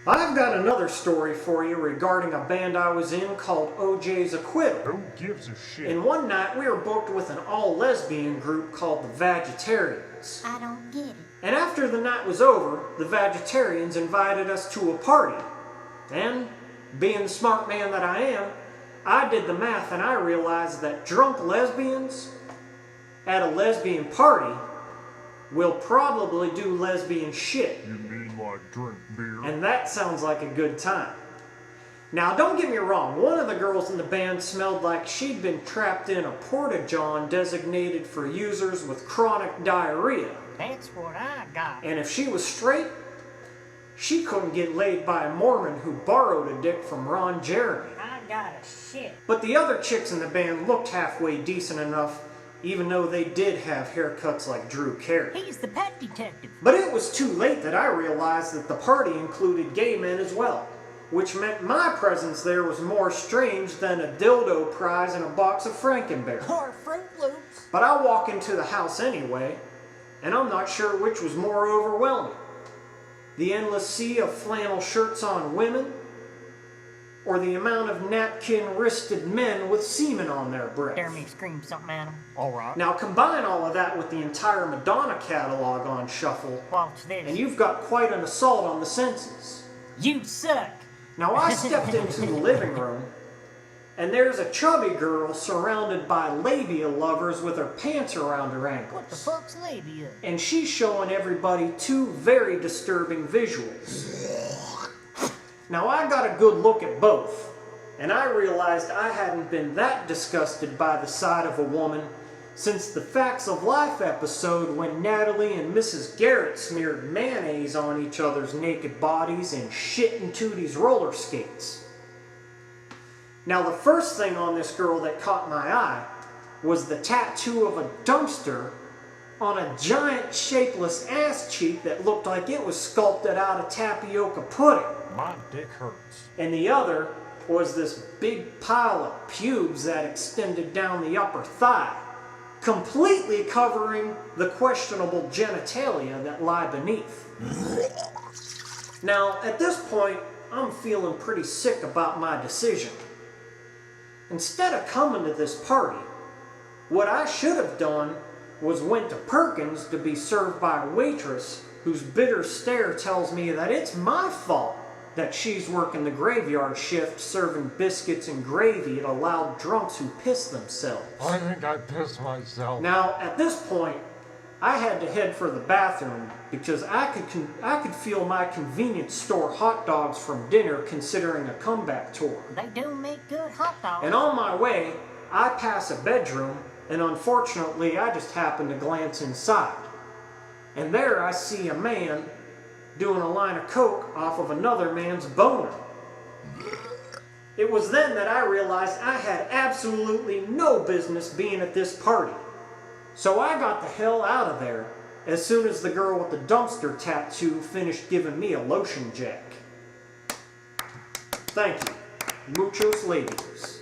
I've got another story for you regarding a band I was in called OJ's Acquittal. Who gives a shit? And one night we were booked with an all-lesbian group called the Vegetarians. I don't get it. And after the night was over, the Vegetarians invited us to a party. And, being the smart man that I am, I did the math and I realized that drunk lesbians at a lesbian party will probably do lesbian shit. You mean like drink beer? And that sounds like a good time. Now, don't get me wrong, one of the girls in the band smelled like she'd been trapped in a porta-john designated for users with chronic diarrhea. That's what I got. And if she was straight, she couldn't get laid by a Mormon who borrowed a dick from Ron Jeremy. I got a shit. But the other chicks in the band looked halfway decent enough, even though they did have haircuts like Drew Carey. He's the pet detective. But it was too late that I realized that the party included gay men as well, which meant my presence there was more strange than a dildo prize and a box of Frankenberry. Or Fruit Loops. But I walk into the house anyway, and I'm not sure which was more overwhelming. The endless sea of flannel shirts on women, or the amount of napkin-wristed men with semen on their breath. Dare me to scream something at him. Alright. Now combine all of that with the entire Madonna catalog on shuffle, Watch this. and you've got quite an assault on the senses. You suck. Now I stepped into the living room, and there's a chubby girl surrounded by labia lovers with her pants around her ankles. What the fuck's labia? And she's showing everybody two very disturbing visuals. Now I got a good look at both, and I realized I hadn't been that disgusted by the sight of a woman since the Facts of Life episode when Natalie and Mrs. Garrett smeared mayonnaise on each other's naked bodies and shit in Tootie's roller skates. Now the first thing on this girl that caught my eye was the tattoo of a dumpster on a giant shapeless ass cheek that looked like it was sculpted out of tapioca pudding. My dick hurts. And the other was this big pile of pubes that extended down the upper thigh, completely covering the questionable genitalia that lie beneath. Now, at this point, I'm feeling pretty sick about my decision. Instead of coming to this party, what I should have done was went to Perkins to be served by a waitress whose bitter stare tells me that it's my fault that she's working the graveyard shift serving biscuits and gravy to loud drunks who piss themselves. I think I pissed myself. Now, at this point, I had to head for the bathroom because I could feel my convenience store hot dogs from dinner considering a comeback tour. They do make good hot dogs. And on my way, I pass a bedroom, and unfortunately, I just happened to glance inside. And there I see a man doing a line of coke off of another man's boner. It was then that I realized I had absolutely no business being at this party. So I got the hell out of there as soon as the girl with the dumpster tattoo finished giving me a lotion jack. Thank you. Muchos ladies.